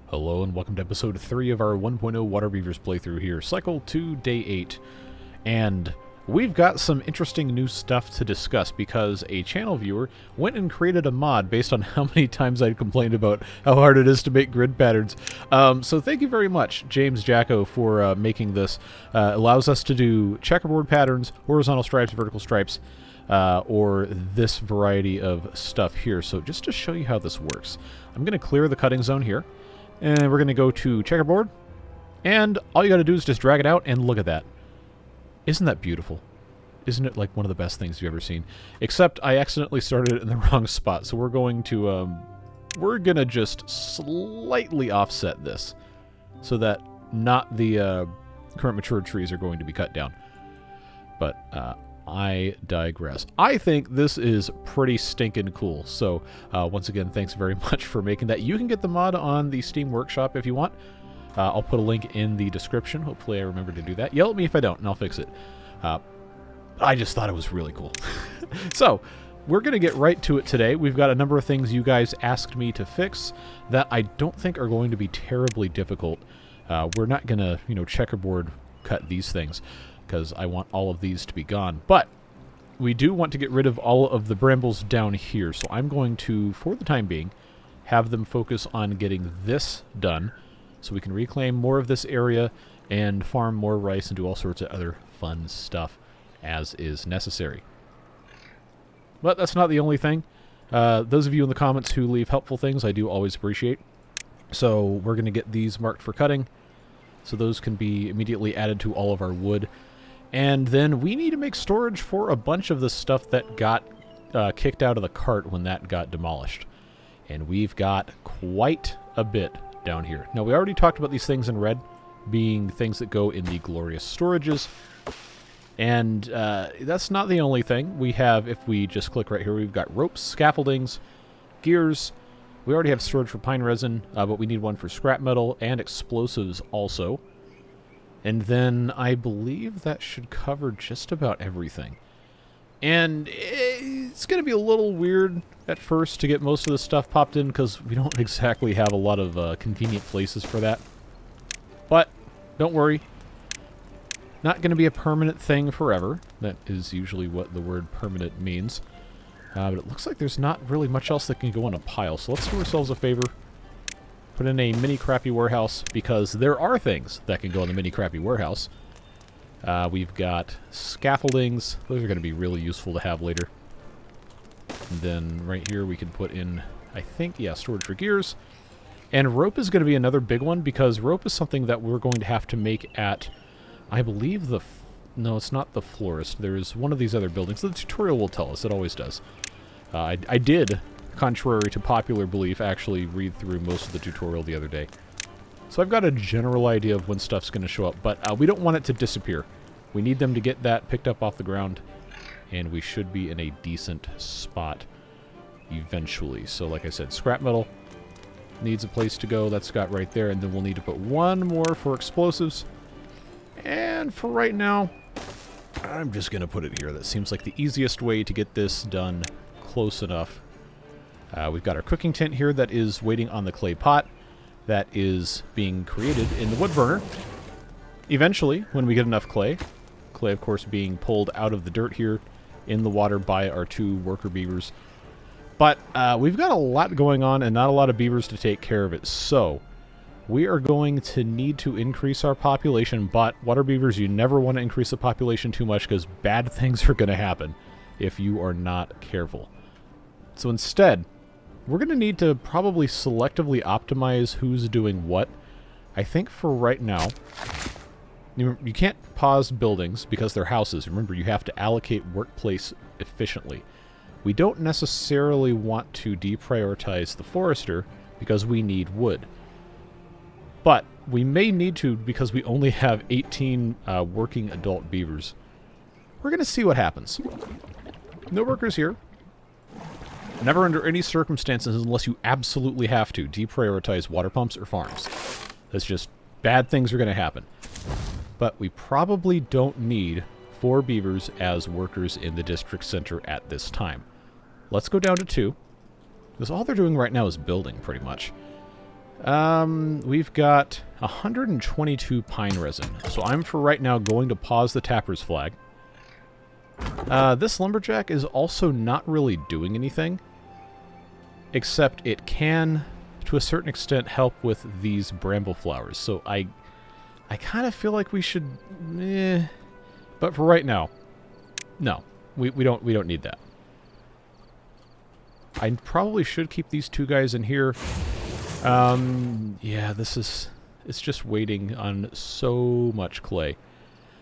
Hello and welcome to episode 3 of our 1.0 Waterbeavers playthrough here, cycle 2, day 8. And we've got some interesting new stuff to discuss because a channel viewer went and created a mod based on how many times I'd complained about how hard it is to make grid patterns. So thank you very much, JamesJacko, for making this. Allows us to do checkerboard patterns, horizontal stripes, vertical stripes, or this variety of stuff here. So just to show you how this works, I'm going to clear the cutting zone here. And we're going to go to checkerboard, and all you got to do is just drag it out, and look at that. Isn't that beautiful? Isn't it like one of the best things you've ever seen? Except I accidentally started it in the wrong spot, so we're going to just slightly offset this so that not the current mature trees are going to be cut down. But I digress. I think this is pretty stinking cool. So once again, thanks very much for making that. You can get the mod on the Steam Workshop if you want. I'll put a link in the description. Hopefully I remember to do that. Yell at me if I don't, and I'll fix it. I just thought it was really cool. So we're going to get right to it today. We've got a number of things you guys asked me to fix that I don't think are going to be terribly difficult. We're not going to, checkerboard cut these things, because I want all of these to be gone. But we do want to get rid of all of the brambles down here. So I'm going to, for the time being, have them focus on getting this done so we can reclaim more of this area and farm more rice and do all sorts of other fun stuff as is necessary. But that's not the only thing. Those of you in the comments who leave helpful things, I do always appreciate. So we're going to get these marked for cutting, so those can be immediately added to all of our wood. And then we need to make storage for a bunch of the stuff that got kicked out of the cart when that got demolished. And we've got quite a bit down here. Now, we already talked about these things in red being things that go in the glorious storages. And that's not the only thing. We have, if we just click right here, we've got ropes, scaffoldings, gears. We already have storage for pine resin, but we need one for scrap metal and explosives also. And then I believe that should cover just about everything. And it's going to be a little weird at first to get most of this stuff popped in because we don't exactly have a lot of convenient places for that. But don't worry. Not going to be a permanent thing forever. That is usually what the word permanent means. But it looks like there's not really much else that can go in a pile. So let's do ourselves a favor. Put in a mini crappy warehouse, because there are things that can go in the mini crappy warehouse. We've got scaffoldings. Those are going to be really useful to have later. And then right here we can put in, I think, yeah, storage for gears. And rope is going to be another big one, because rope is something that we're going to have to make at, I believe, no, it's not the florist. There's one of these other buildings. The tutorial will tell us. It always does. I did, contrary to popular belief, actually read through most of the tutorial the other day. So I've got a general idea of when stuff's going to show up, but we don't want it to disappear. We need them to get that picked up off the ground, and we should be in a decent spot eventually. So like I said, scrap metal needs a place to go. That's got right there, and then we'll need to put one more for explosives. And for right now, I'm just going to put it here. That seems like the easiest way to get this done close enough. We've got our cooking tent here that is waiting on the clay pot that is being created in the wood burner. Eventually, when we get enough clay, of course being pulled out of the dirt here in the water by our 2 worker beavers. But we've got a lot going on and not a lot of beavers to take care of it. So we are going to need to increase our population, but water beavers, you never want to increase the population too much because bad things are going to happen if you are not careful. So instead, we're going to need to probably selectively optimize who's doing what. I think for right now, you can't pause buildings because they're houses. Remember, you have to allocate workplace efficiently. We don't necessarily want to deprioritize the forester because we need wood. But we may need to because we only have 18 working adult beavers. We're going to see what happens. No workers here. Never under any circumstances, unless you absolutely have to, deprioritize water pumps or farms. That's just bad things are going to happen. But we probably don't need 4 beavers as workers in the district center at this time. Let's go down to 2, because all they're doing right now is building, pretty much. We've got 122 pine resin. So I'm, for right now, going to pause the tapper's flag. This lumberjack is also not really doing anything, except it can, to a certain extent, help with these bramble flowers. So I kind of feel like we should, but for right now, no, we don't need that. I probably should keep these two guys in here. Yeah, it's just waiting on so much clay.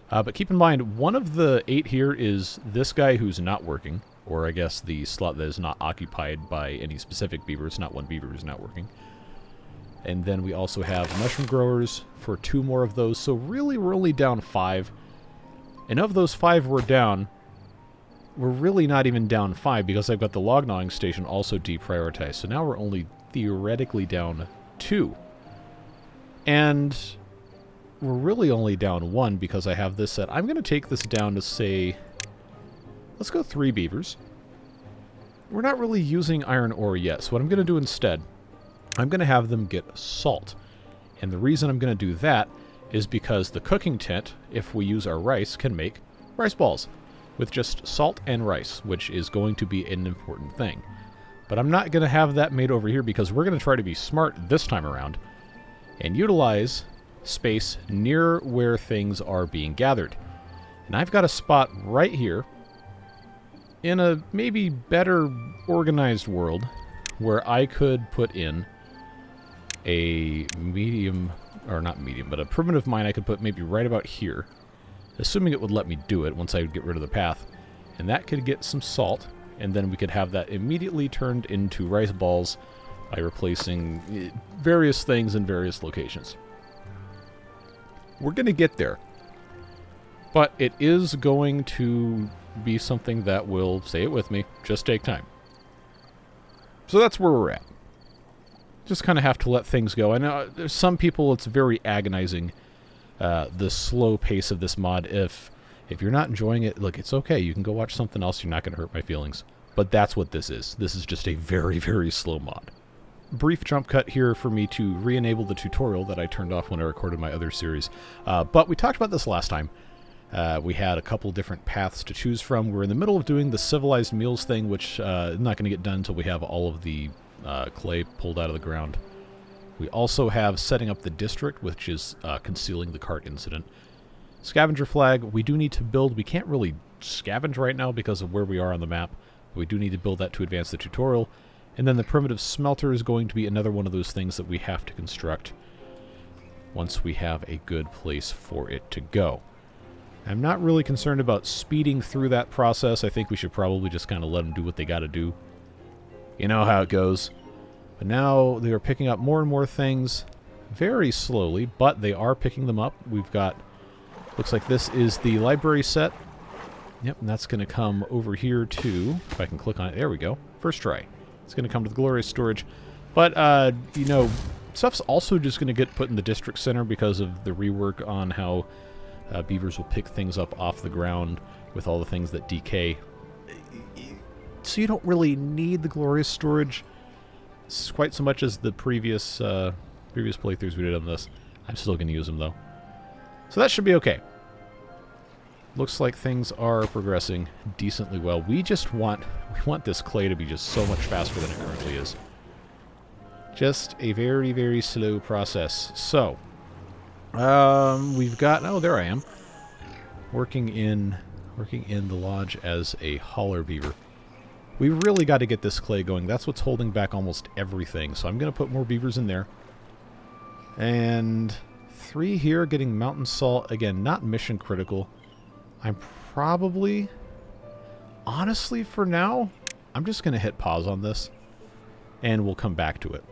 But keep in mind, one of the 8 here is this guy who's not working, or I guess the slot that is not occupied by any specific beaver. It's not one beaver who's not working. And then we also have mushroom growers for 2 more of those. So really, we're only down 5. And of those 5 we're down, we're really not even down 5 because I've got the log gnawing station also deprioritized. So now we're only theoretically down 2. And we're really only down 1 because I have this set. I'm going to take this down to, say, let's go 3 beavers. We're not really using iron ore yet, so what I'm going to do instead, I'm going to have them get salt. And the reason I'm going to do that is because the cooking tent, if we use our rice, can make rice balls with just salt and rice, which is going to be an important thing. But I'm not going to have that made over here because we're going to try to be smart this time around and utilize space near where things are being gathered. And I've got a spot right here in a maybe better organized world where I could put in a medium, or not medium, but a primitive mine I could put maybe right about here, assuming it would let me do it once I would get rid of the path. And that could get some salt, and then we could have that immediately turned into rice balls by replacing various things in various locations. We're going to get there, but it is going to be something that will, say it with me, just take time. So that's where we're at. Just kind of have to let things go. I know there's some people, it's very agonizing, the slow pace of this mod. If you're not enjoying it, look, it's okay. You can go watch something else. You're not going to hurt my feelings. But that's what this is. This is just a very, very slow mod. Brief jump cut here for me to re-enable the tutorial that I turned off when I recorded my other series. But we talked about this last time. We had a couple different paths to choose from. We're in the middle of doing the civilized meals thing, which is not going to get done until we have all of the clay pulled out of the ground. We also have setting up the district, which is concealing the cart incident. Scavenger flag, we do need to build. We can't really scavenge right now because of where we are on the map. But we do need to build that to advance the tutorial. And then the primitive smelter is going to be another one of those things that we have to construct once we have a good place for it to go. I'm not really concerned about speeding through that process. I think we should probably just kind of let them do what they got to do. You know how it goes. But now they are picking up more and more things very slowly, but they are picking them up. We've got, looks like this is the library set. Yep, and that's going to come over here too. If I can click on it, there we go. First try. It's going to come to the glorious storage. But, you know, stuff's also just going to get put in the district center because of the rework on how beavers will pick things up off the ground with all the things that decay. So you don't really need the glorious storage quite so much as the previous playthroughs we did on this. I'm still going to use them, though. So that should be okay. Looks like things are progressing decently well. We want this clay to be just so much faster than it currently is. Just a very, very slow process. So, we've got, oh, there I am. Working in the lodge as a hauler beaver. We really got to get this clay going. That's what's holding back almost everything. So I'm going to put more beavers in there. And 3 here getting mountain salt. Again, not mission critical. I'm probably, honestly for now, I'm just going to hit pause on this. And we'll come back to it.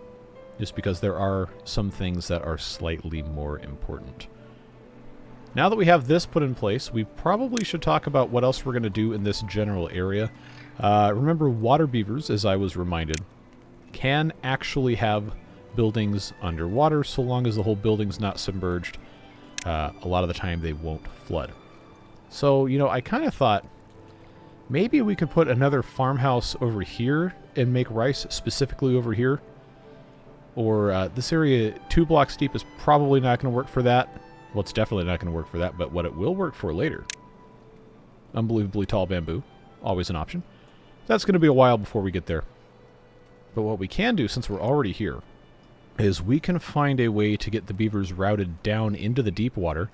Just because there are some things that are slightly more important. Now that we have this put in place, we probably should talk about what else we're going to do in this general area. Remember, water beavers, as I was reminded, can actually have buildings underwater so long as the whole building's not submerged. A lot of the time they won't flood. So, you know, I kind of thought maybe we could put another farmhouse over here and make rice specifically over here. or this area 2 blocks deep is probably not going to work for that. Well, it's definitely not going to work for that, but what it will work for later. Unbelievably tall bamboo. Always an option. That's going to be a while before we get there. But what we can do, since we're already here, is we can find a way to get the beavers routed down into the deep water.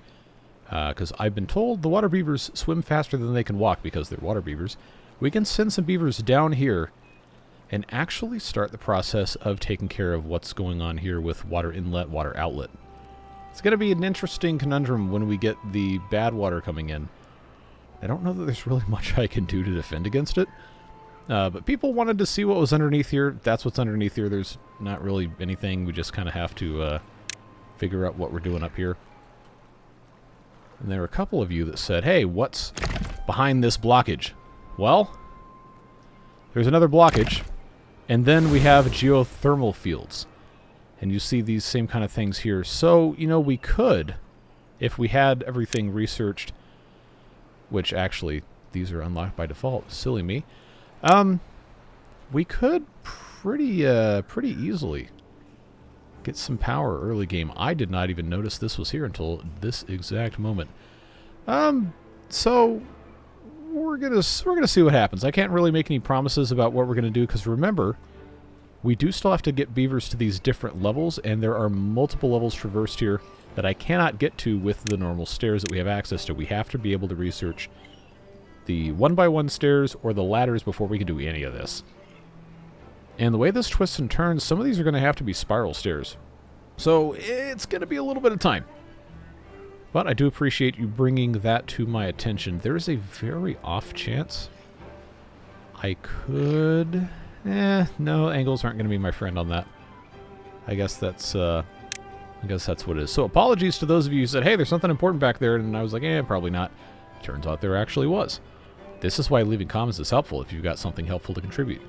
Because I've been told the water beavers swim faster than they can walk because they're water beavers. We can send some beavers down here and actually start the process of taking care of what's going on here with water inlet, water outlet. It's going to be an interesting conundrum when we get the bad water coming in. I don't know that there's really much I can do to defend against it. But people wanted to see what was underneath here. That's what's underneath here. There's not really anything. We just kind of have to figure out what we're doing up here. And there were a couple of you that said, hey, what's behind this blockage? Well, there's another blockage. And then we have geothermal fields. And you see these same kind of things here. So, you know, we could, if we had everything researched, which actually, these are unlocked by default. Silly me. We could pretty easily get some power early game. I did not even notice this was here until this exact moment. So we're gonna see what happens. I can't really make any promises about what we're gonna do because remember, we do still have to get beavers to these different levels, and there are multiple levels traversed here that I cannot get to with the normal stairs that we have access to. We have to be able to research the 1x1 stairs or the ladders before we can do any of this. And the way this twists and turns, some of these are going to have to be spiral stairs. So it's going to be a little bit of time. But I do appreciate you bringing that to my attention. There is a very off chance I could... no, angles aren't going to be my friend on that. I guess that's what it is. So apologies to those of you who said, hey, there's something important back there, and I was like, probably not. Turns out there actually was. This is why leaving comments is helpful if you've got something helpful to contribute.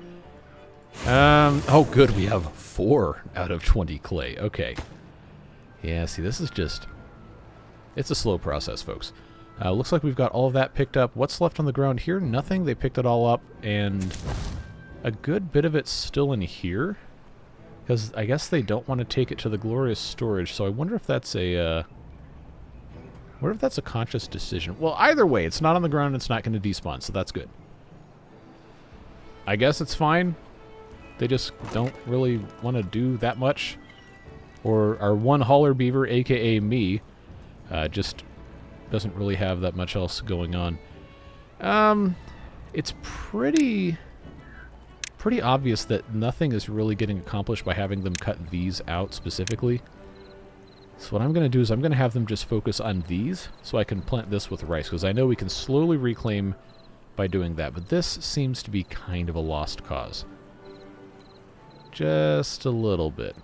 Oh good, we have 4 out of 20 clay. Okay. Yeah, see, this is just... It's a slow process, folks. Looks like we've got all of that picked up. What's left on the ground here? Nothing. They picked it all up, and a good bit of it's still in here. Because I guess they don't want to take it to the glorious storage, so I wonder if that's a... What if that's a conscious decision? Well, either way, it's not on the ground, it's not going to despawn, so that's good. I guess it's fine. They just don't really want to do that much. Or our one hauler beaver, aka me, just doesn't really have that much else going on. It's pretty obvious that nothing is really getting accomplished by having them cut these out specifically. So what I'm going to do is I'm going to have them just focus on these so I can plant this with rice, because I know we can slowly reclaim by doing that, but this seems to be kind of a lost cause. Just a little bit.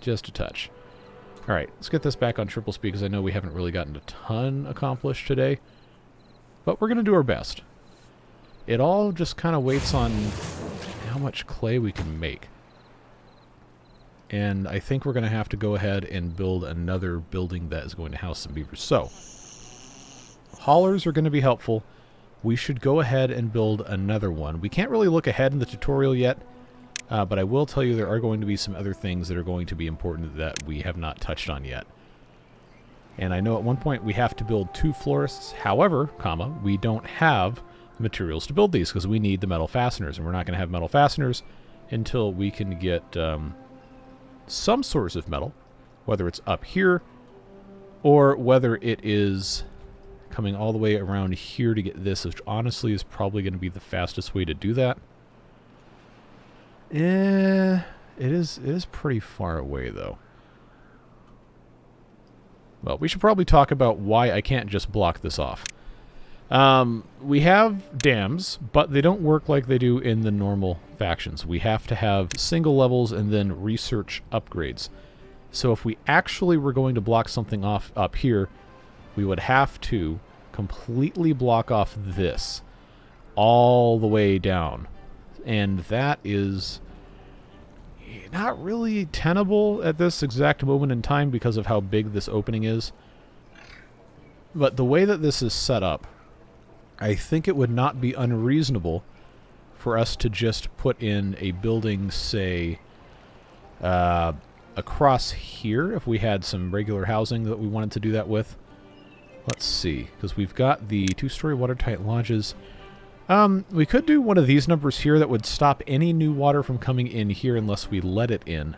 Just a touch. Alright, let's get this back on triple speed because I know we haven't really gotten a ton accomplished today. But we're going to do our best. It all just kind of waits on how much clay we can make. And I think we're going to have to go ahead and build another building that is going to house some beavers. So, haulers are going to be helpful. We should go ahead and build another one. We can't really look ahead in the tutorial yet, but I will tell you there are going to be some other things that are going to be important that we have not touched on yet. And I know at one point we have to build 2 florists. However, we don't have materials to build these because we need the metal fasteners, and we're not going to have metal fasteners until we can get... some source of metal, whether it's up here or whether it is coming all the way around here to get this, which honestly is probably going to be the fastest way to do that. It is pretty far away though. Well, we should probably talk about why I can't just block this off. We have dams, but they don't work like they do in the normal factions. We have to have single levels and then research upgrades. So if we actually were going to block something off up here, we would have to completely block off this all the way down. And that is not really tenable at this exact moment in time because of how big this opening is. But the way that this is set up, I think it would not be unreasonable for us to just put in a building, say, across here if we had some regular housing that we wanted to do that with. Let's see, because we've got the 2-story watertight lodges. We could do one of these numbers here that would stop any new water from coming in here unless we let it in,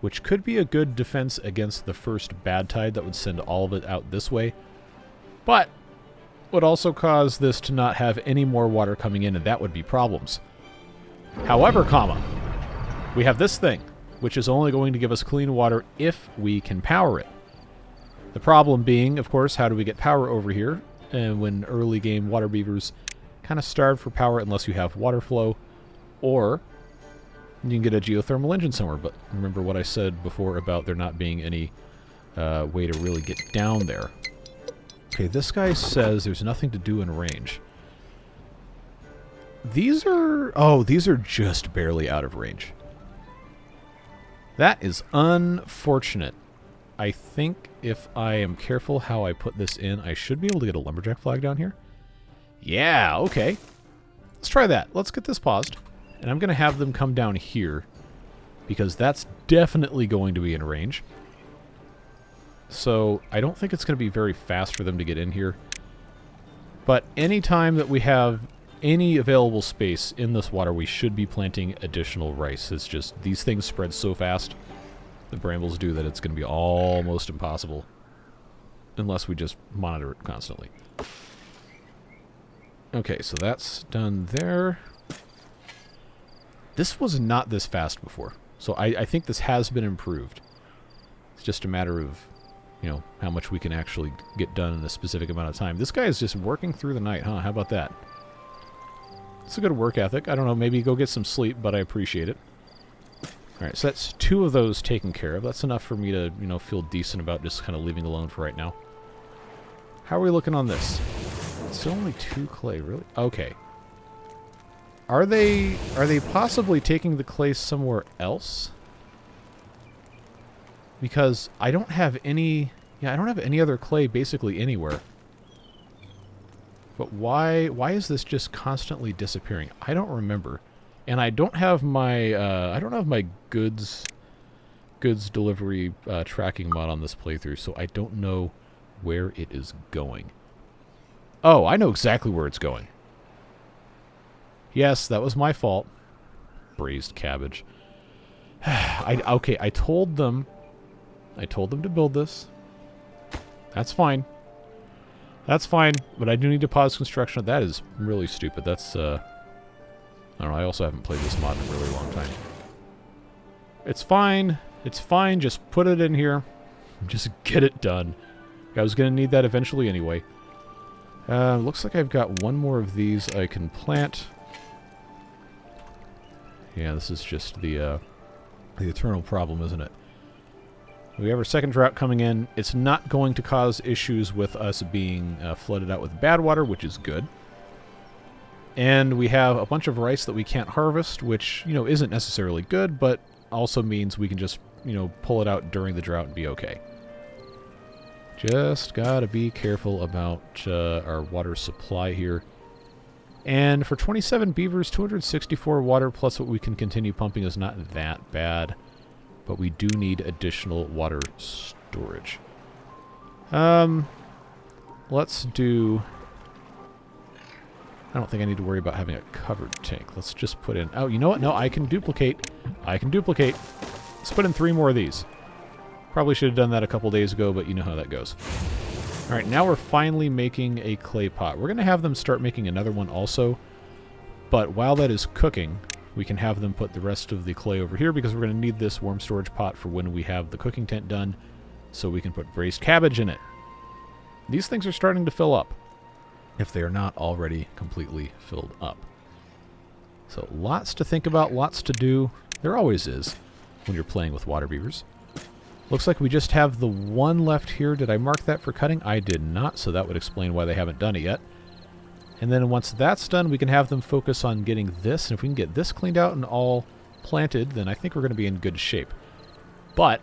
which could be a good defense against the first bad tide that would send all of it out this way, but would also cause this to not have any more water coming in, and that would be problems. However, we have this thing, which is only going to give us clean water if we can power it. The problem being, of course, how do we get power over here? And when early game water beavers kind of starve for power unless you have water flow, or you can get a geothermal engine somewhere. But remember what I said before about there not being any way to really get down there. Okay, this guy says there's nothing to do in range. These are... oh, these are just barely out of range. That is unfortunate. I think if I am careful how I put this in, I should be able to get a lumberjack flag down here. Yeah, okay. Let's try that. Let's get this paused. And I'm going to have them come down here, because that's definitely going to be in range. So I don't think it's going to be very fast for them to get in here. But anytime that we have any available space in this water, we should be planting additional rice. It's just these things spread so fast, the brambles do, that it's going to be almost impossible unless we just monitor it constantly. Okay, so that's done there. This was not this fast before, so I think this has been improved. It's just a matter of, you know, how much we can actually get done in a specific amount of time. This guy is just working through the night, huh? How about that? It's a good work ethic. I don't know, maybe go get some sleep, but I appreciate it. Alright, so that's 2 of those taken care of. That's enough for me to, you know, feel decent about just kind of leaving alone for right now. How are we looking on this? It's only 2 clay, really? Okay. Are they possibly taking the clay somewhere else? Because I don't have any... yeah, I don't have any other clay basically anywhere. But why is this just constantly disappearing? I don't remember. And I don't have my goods delivery tracking mod on this playthrough, so I don't know where it is going. Oh, I know exactly where it's going. Yes, that was my fault. Braised cabbage. Okay, I told them to build this. That's fine. That's fine, but I do need to pause construction. That is really stupid. That's, I don't know, I also haven't played this mod in a really long time. It's fine. It's fine. Just put it in here. Just get it done. I was going to need that eventually anyway. Looks like I've got one more of these I can plant. Yeah, this is just the eternal problem, isn't it? We have our second drought coming in. It's not going to cause issues with us being flooded out with bad water, which is good. And we have a bunch of rice that we can't harvest, which, you know, isn't necessarily good, but also means we can just, you know, pull it out during the drought and be okay. Just gotta be careful about our water supply here. And for 27 beavers, 264 water plus what we can continue pumping is not that bad. But we do need additional water storage. Let's do... I don't think I need to worry about having a covered tank. Let's just put in... oh, you know what? No, I can duplicate. I can duplicate. Let's put in 3 more of these. Probably should have done that a couple days ago, but you know how that goes. Alright, now we're finally making a clay pot. We're going to have them start making another one also. But while that is cooking, we can have them put the rest of the clay over here because we're going to need this warm storage pot for when we have the cooking tent done, so we can put braised cabbage in it. These things are starting to fill up, if they are not already completely filled up. So lots to think about, lots to do. There always is when you're playing with water beavers. Looks like we just have the one left here. Did I mark that for cutting? I did not, so that would explain why they haven't done it yet. And then once that's done, we can have them focus on getting this. And if we can get this cleaned out and all planted, then I think we're going to be in good shape. But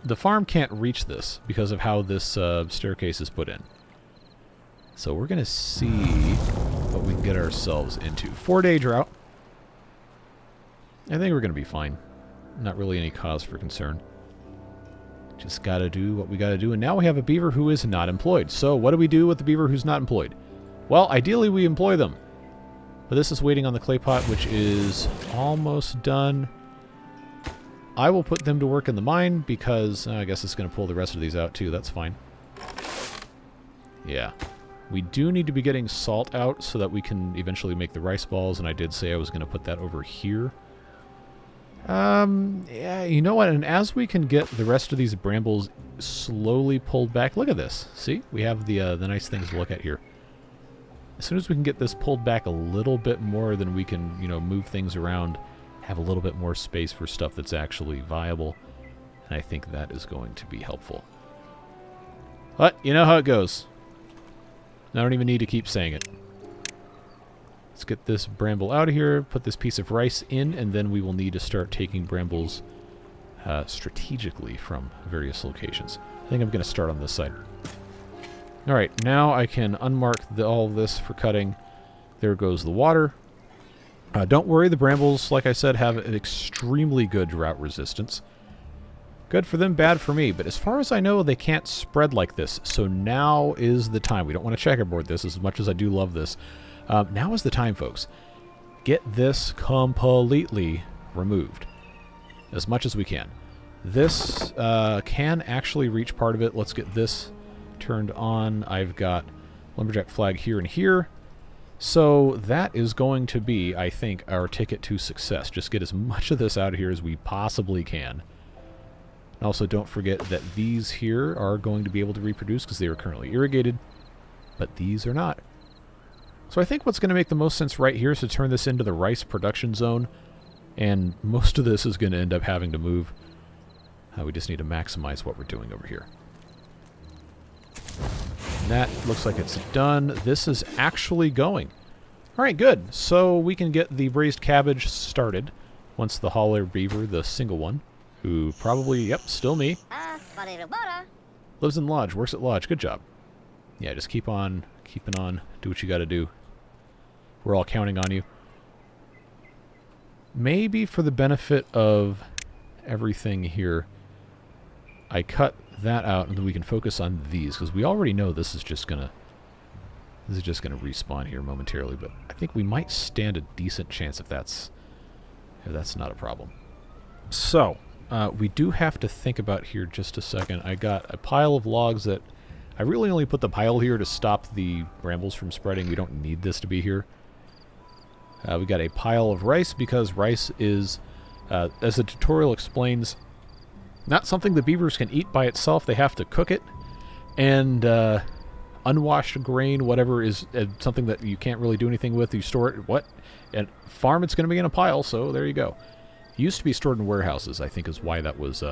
the farm can't reach this because of how this staircase is put in. So we're going to see what we can get ourselves into. 4-day drought. I think we're going to be fine. Not really any cause for concern. Just gotta do what we gotta do. And now we have a beaver who is not employed. So what do we do with the beaver who's not employed? Well, ideally we employ them. But this is waiting on the clay pot, which is almost done. I will put them to work in the mine because I guess it's going to pull the rest of these out too. That's fine. Yeah. We do need to be getting salt out so that we can eventually make the rice balls, and I did say I was going to put that over here. Yeah, you know what? And as we can get the rest of these brambles slowly pulled back, look at this. See? We have the nice things to look at here. As soon as we can get this pulled back a little bit more, then we can, you know, move things around, have a little bit more space for stuff that's actually viable. And I think that is going to be helpful. But, you know how it goes. I don't even need to keep saying it. Let's get this bramble out of here, put this piece of rice in, and then we will need to start taking brambles strategically from various locations. I think I'm going to start on this side. Alright, now I can unmark all of this for cutting. There goes the water. Don't worry, the brambles, like I said, have an extremely good drought resistance. Good for them, bad for me. But as far as I know, they can't spread like this. So now is the time. We don't want to checkerboard this as much as I do love this. Now is the time, folks. Get this completely removed. As much as we can. This can actually reach part of it. Let's get this turned on. I've got lumberjack flag here and here. So that is going to be, I think, our ticket to success. Just get as much of this out of here as we possibly can. And also don't forget that these here are going to be able to reproduce because they are currently irrigated, but these are not. So I think what's going to make the most sense right here is to turn this into the rice production zone, and most of this is going to end up having to move. We just need to maximize what we're doing over here. That looks like it's done. This is actually going. Alright, good. So we can get the braised cabbage started once the hauler beaver, the single one, who probably, yep, still me, lives in lodge, works at lodge. Good job. Yeah, just keep on keeping on. Do what you gotta do. We're all counting on you. Maybe for the benefit of everything here, I cut that out and then we can focus on these, because we already know this is just gonna respawn here momentarily, but I think we might stand a decent chance if that's not a problem. So we do have to think about here just a second. I got a pile of logs that I really only put the pile here to stop the brambles from spreading. We don't need this to be here. We got a pile of rice because rice is, as the tutorial explains, not something the beavers can eat by itself. They have to cook it, and unwashed grain, whatever, is something that you can't really do anything with. You store it, and farm, it's going to be in a pile, so there you go. It used to be stored in warehouses, I think is why that was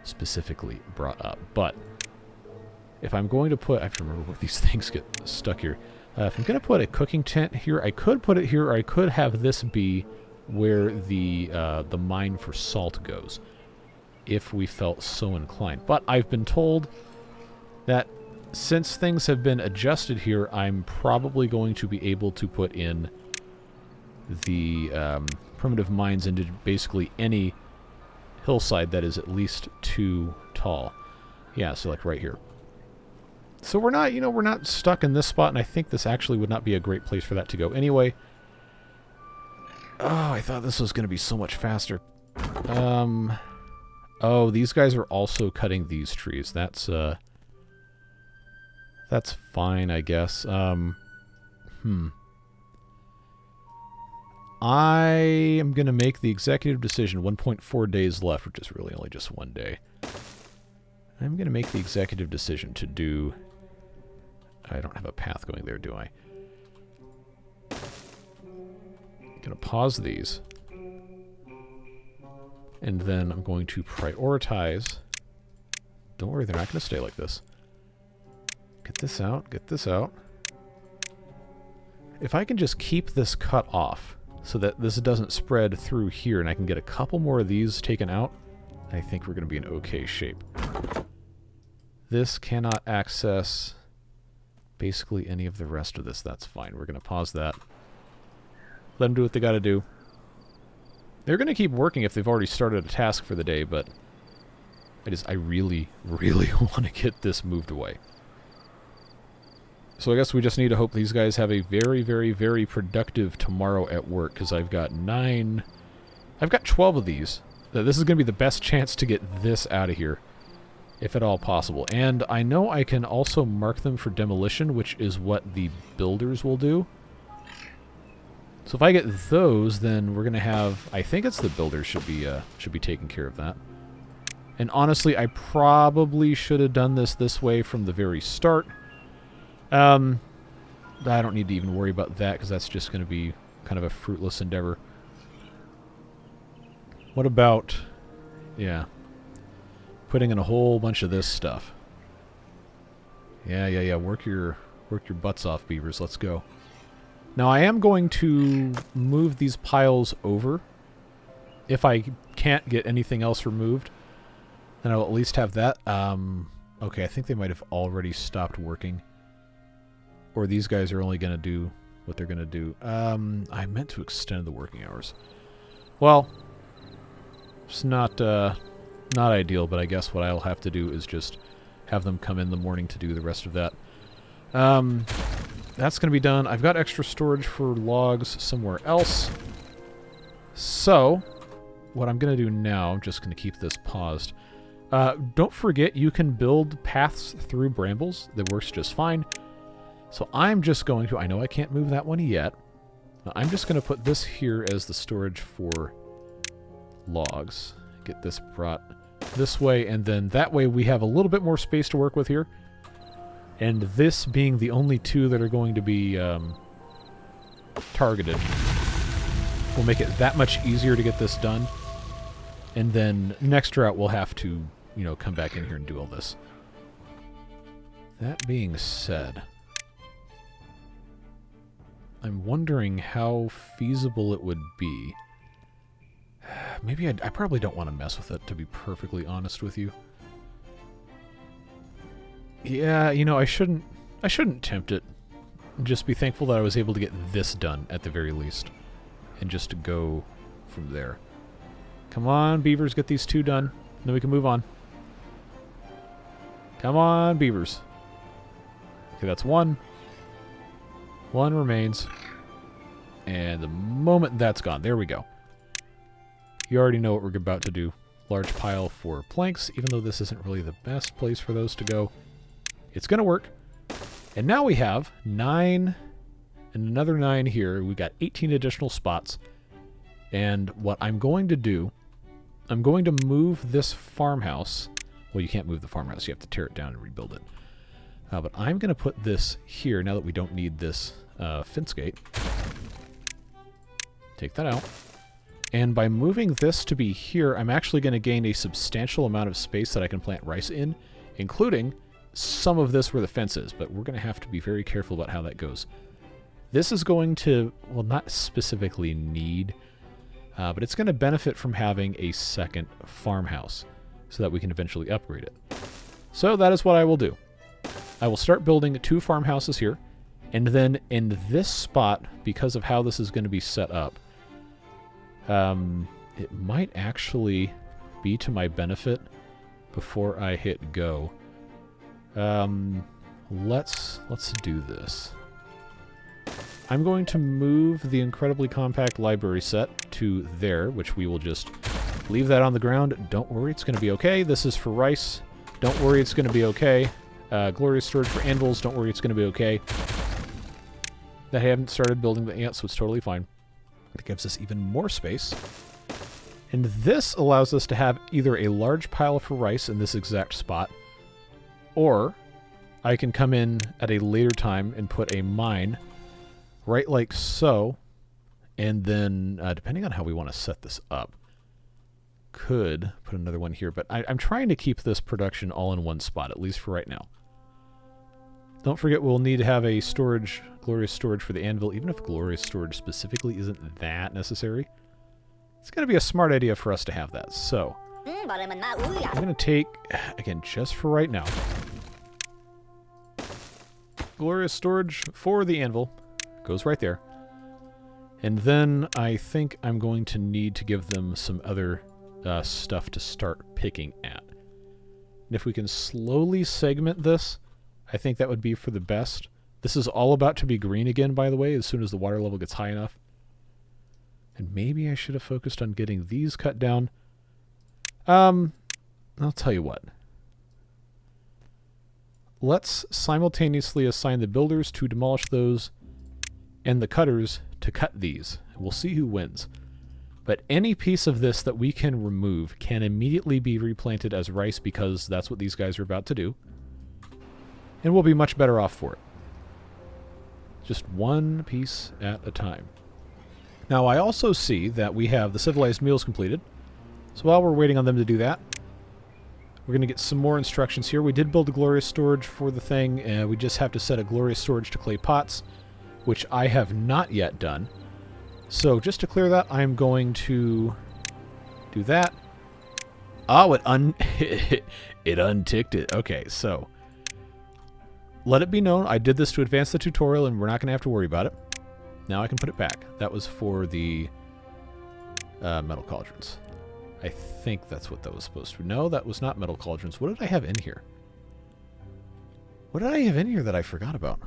specifically brought up. But if I'm going to put, I have to remember where these things get stuck here. If I'm going to put a cooking tent here, I could put it here, or I could have this be where the mine for salt goes, if we felt so inclined. But I've been told that since things have been adjusted here, I'm probably going to be able to put in the primitive mines into basically any hillside that is at least 2 tall. Yeah, so like right here. So we're not, we're not stuck in this spot, and I think this actually would not be a great place for that to go anyway. Oh, I thought this was going to be so much faster. Oh, these guys are also cutting these trees. That's fine, I guess. I am going to make the executive decision. 1.4 days left, which is really only just 1 day. I'm going to make the executive decision to do... I don't have a path going there, do I? I'm going to pause these. And then I'm going to prioritize... Don't worry, they're not going to stay like this. Get this out, get this out. If I can just keep this cut off so that this doesn't spread through here and I can get a couple more of these taken out, I think we're going to be in okay shape. This cannot access basically any of the rest of this. That's fine. We're going to pause that. Let them do what they got to do. They're going to keep working if they've already started a task for the day, but I really, really want to get this moved away. So I guess we just need to hope these guys have a very, very, very productive tomorrow at work, because I've got 12 of these. This is going to be the best chance to get this out of here, if at all possible. And I know I can also mark them for demolition, which is what the builders will do. So if I get those, then we're going to have... I think it's the builders should be taking care of that. And honestly, I probably should have done this way from the very start. I don't need to even worry about that, because that's just going to be kind of a fruitless endeavor. What about... yeah. Putting in a whole bunch of this stuff. Yeah. Work your butts off, beavers. Let's go. Now, I am going to move these piles over. If I can't get anything else removed, then I'll at least have that. Okay, I think they might have already stopped working. Or these guys are only going to do what they're going to do. I meant to extend the working hours. Well, it's not ideal, but I guess what I'll have to do is just have them come in the morning to do the rest of that. That's going to be done. I've got extra storage for logs somewhere else. So, what I'm going to do now, I'm just going to keep this paused. Don't forget, you can build paths through brambles. That works just fine. So I'm just going to... I know I can't move that one yet. I'm just going to put this here as the storage for logs. Get this brought this way, and then that way we have a little bit more space to work with here. And this being the only two that are going to be targeted will make it that much easier to get this done. And then next route we'll have to, you know, come back in here and do all this. That being said, I'm wondering how feasible it would be. Maybe I probably don't want to mess with it, to be perfectly honest with you. Yeah, you know, I shouldn't tempt it. Just be thankful that I was able to get this done at the very least. And just to go from there. Come on, beavers, get these two done. Then we can move on. Come on, beavers. Okay, that's one. One remains. And the moment that's gone, there we go. You already know what we're about to do. Large pile for planks, even though this isn't really the best place for those to go. It's going to work. And now we have 9 and another 9 here. We got 18 additional spots. And what I'm going to do, I'm going to move this farmhouse. Well, you can't move the farmhouse. You have to tear it down and rebuild it. But I'm going to put this here now that we don't need this fence gate. Take that out. And by moving this to be here, I'm actually going to gain a substantial amount of space that I can plant rice in, including some of this where the fence is, but we're going to have to be very careful about how that goes. This is going to, well, not specifically need, but it's going to benefit from having a second farmhouse so that we can eventually upgrade it. So that is what I will do. I will start building 2 farmhouses here, and then in this spot, because of how this is going to be set up, it might actually be to my benefit before I hit go. Let's do this. I'm going to move the incredibly compact library set to there, which we will just leave that on the ground. Don't worry, it's going to be okay. This is for rice. Don't worry, it's going to be okay. Glorious storage for anvils. Don't worry, it's going to be okay. I haven't started building the ant, so it's totally fine. It gives us even more space. And this allows us to have either a large pile for rice in this exact spot, or I can come in at a later time and put a mine right like so, and then, depending on how we want to set this up, could put another one here. But I'm trying to keep this production all in one spot, at least for right now. Don't forget we'll need to have a storage, glorious storage for the anvil, even if glorious storage specifically isn't that necessary. It's going to be a smart idea for us to have that. So, I'm going to take, again, just for right now, glorious storage for the anvil. Goes right there. And then I think I'm going to need to give them some other stuff to start picking at. And if we can slowly segment this, I think that would be for the best. This is all about to be green again, by the way, as soon as the water level gets high enough. And maybe I should have focused on getting these cut down. I'll tell you what. Let's simultaneously assign the builders to demolish those and the cutters to cut these. We'll see who wins. But any piece of this that we can remove can immediately be replanted as rice because that's what these guys are about to do. And we'll be much better off for it. Just one piece at a time. Now I also see that we have the civilized meals completed. So while we're waiting on them to do that, we're going to get some more instructions here. We did build a glorious storage for the thing, and we just have to set a glorious storage to clay pots, which I have not yet done. So just to clear that, I'm going to do that. Oh, it unticked it. Okay, so let it be known I did this to advance the tutorial, and we're not going to have to worry about it. Now I can put it back. That was for the metal cauldrons. I think that's what that was supposed to be. No, that was not metal cauldrons. What did I have in here? What did I have in here that I forgot about?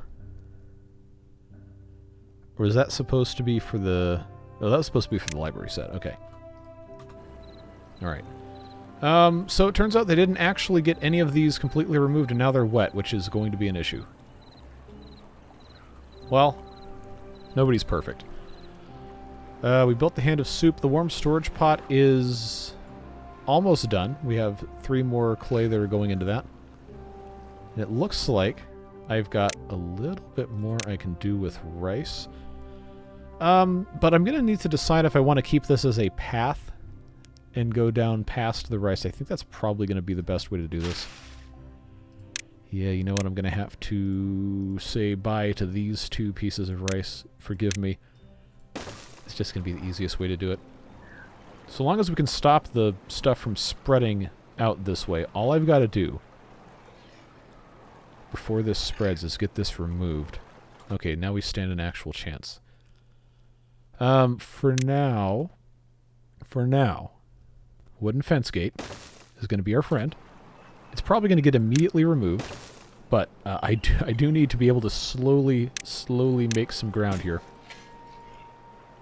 Or is that supposed to be for the... Oh, that was supposed to be for the library set. Okay. Alright. So it turns out they didn't actually get any of these completely removed, and now they're wet, which is going to be an issue. Well, nobody's perfect. We built the hand of soup. The warm storage pot is almost done. We have 3 more clay that are going into that. And it looks like I've got a little bit more I can do with rice. But I'm going to need to decide if I want to keep this as a path and go down past the rice. I think that's probably going to be the best way to do this. Yeah, you know what? I'm going to have to say bye to these 2 pieces of rice. Forgive me. It's just going to be the easiest way to do it. So long as we can stop the stuff from spreading out this way, all I've got to do before this spreads is get this removed. Okay, now we stand an actual chance. For now, wooden fence gate is going to be our friend. It's probably going to get immediately removed, but I do need to be able to slowly make some ground here.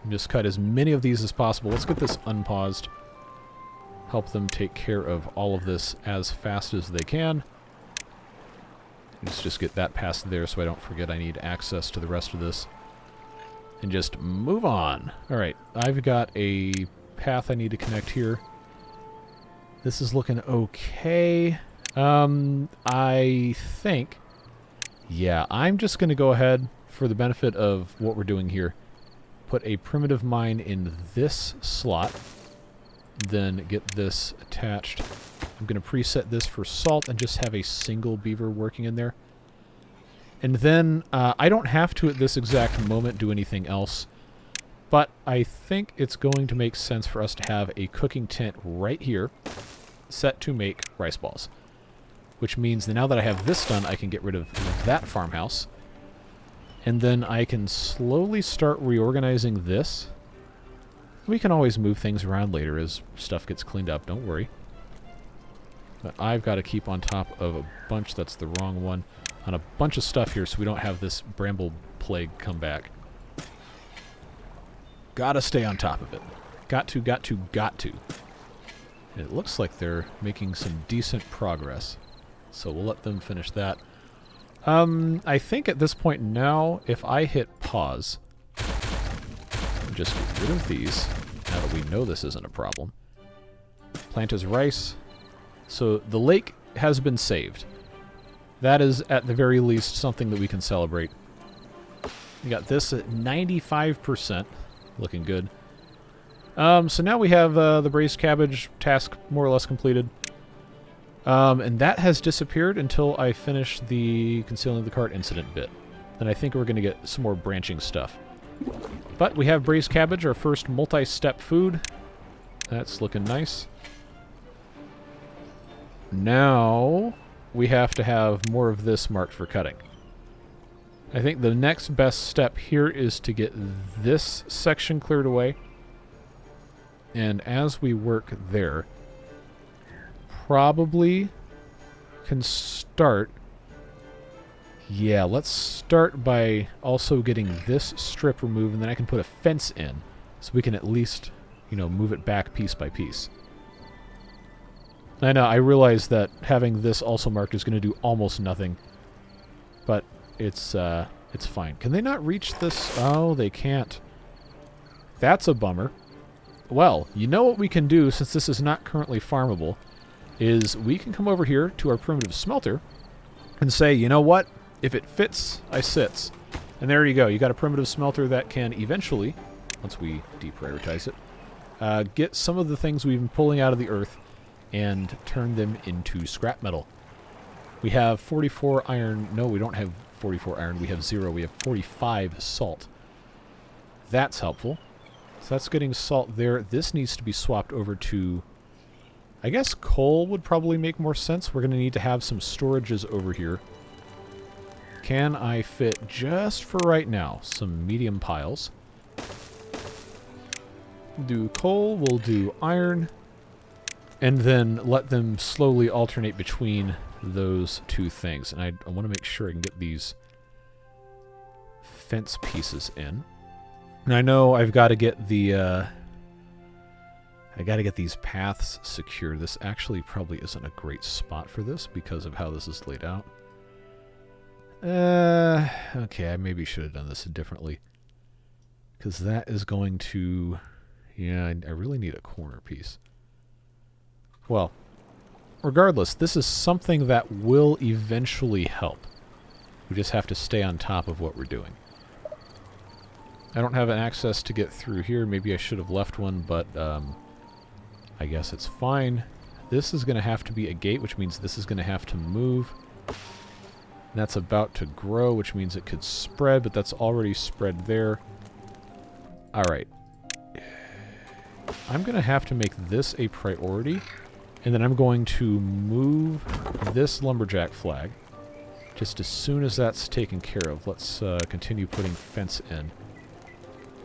And just cut as many of these as possible. Let's get this unpaused. Help them take care of all of this as fast as they can. Let's just get that past there so I don't forget I need access to the rest of this. And just move on. Alright, I've got a path I need to connect here. This is looking okay. I think... Yeah, I'm just going to go ahead, for the benefit of what we're doing here, put a primitive mine in this slot, then get this attached. I'm going to preset this for salt and just have a single beaver working in there. And then I don't have to at this exact moment do anything else, but I think it's going to make sense for us to have a cooking tent right here set to make rice balls. Which means that now that I have this done, I can get rid of that farmhouse. And then I can slowly start reorganizing this. We can always move things around later as stuff gets cleaned up, don't worry. But I've got to keep on top of a bunch, that's the wrong one, on a bunch of stuff here so we don't have this bramble plague come back. Gotta stay on top of it. Got to. And it looks like they're making some decent progress. So we'll let them finish that. I think at this point now, if I hit pause, just get rid of these, now that we know this isn't a problem. Plant as rice. So the lake has been saved. That is, at the very least, something that we can celebrate. We got this at 95%. Looking good. So now we have the braised cabbage task more or less completed. And that has disappeared until I finish the concealing the cart incident bit. Then I think we're going to get some more branching stuff. But we have braised cabbage, our first multi-step food. That's looking nice. Now we have to have more of this marked for cutting. I think the next best step here is to get this section cleared away. And as we work there, probably can start... Yeah, let's start by also getting this strip removed, and then I can put a fence in, so we can at least, you know, move it back piece by piece. I know, I realize that having this also marked is going to do almost nothing, but it's fine. Can they not reach this? Oh, they can't. That's a bummer. Well, you know what we can do, since this is not currently farmable, is we can come over here to our primitive smelter and say, you know what? If it fits, I sits. And there you go. You got a primitive smelter that can eventually, once we deprioritize it, get some of the things we've been pulling out of the earth and turn them into scrap metal. We have 44 iron. No, we don't have 44 iron. We have 0. We have 45 salt. That's helpful. So that's getting salt there. This needs to be swapped over to... I guess coal would probably make more sense. We're going to need to have some storages over here. Can I fit, just for right now, some medium piles? Do coal, we'll do iron, and then let them slowly alternate between those two things. And I want to make sure I can get these fence pieces in. And I know I've got to get the... I got to get these paths secure. This actually probably isn't a great spot for this because of how this is laid out. Okay, I maybe should have done this differently. Because that is going to... Yeah, I really need a corner piece. Well, regardless, this is something that will eventually help. We just have to stay on top of what we're doing. I don't have an access to get through here. Maybe I should have left one, but I guess it's fine. This is going to have to be a gate, which means this is going to have to move. And that's about to grow, which means it could spread, but that's already spread there. Alright. I'm going to have to make this a priority, and then I'm going to move this lumberjack flag just as soon as that's taken care of. Let's continue putting fence in.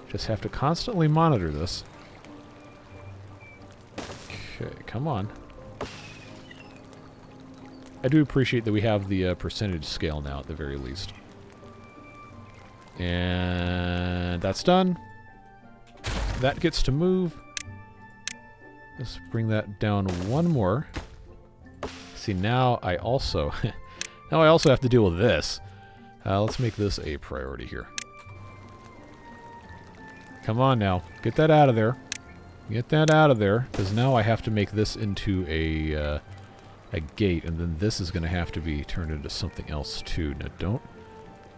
Just have to constantly monitor this. Okay, come on. I do appreciate that we have the percentage scale now at the very least. And that's done. That gets to move. Let's bring that down one more. See, now I also... now I also have to deal with this. Let's make this a priority here. Come on now. Get that out of there. Get that out of there. Because now I have to make this into a gate, and then this is going to have to be turned into something else too. Now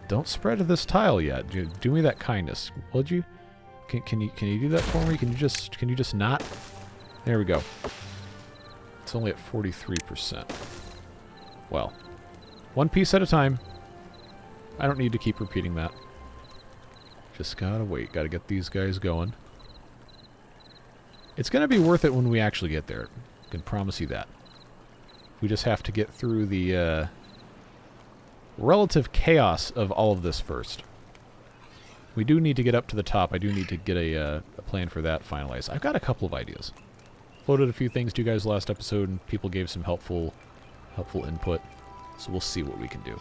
don't spread this tile yet. Do me that kindness, would you? Can you do that for me? Can you just not? There we go. It's only at 43%. Well, one piece at a time. I don't need to keep repeating that. Just gotta wait. Gotta get these guys going. It's gonna be worth it when we actually get there. I can promise you that. We just have to get through the relative chaos of all of this first. We do need to get up to the top. I do need to get a plan for that finalized. I've got a couple of ideas. Floated a few things to you guys last episode, and people gave some helpful input. So we'll see what we can do.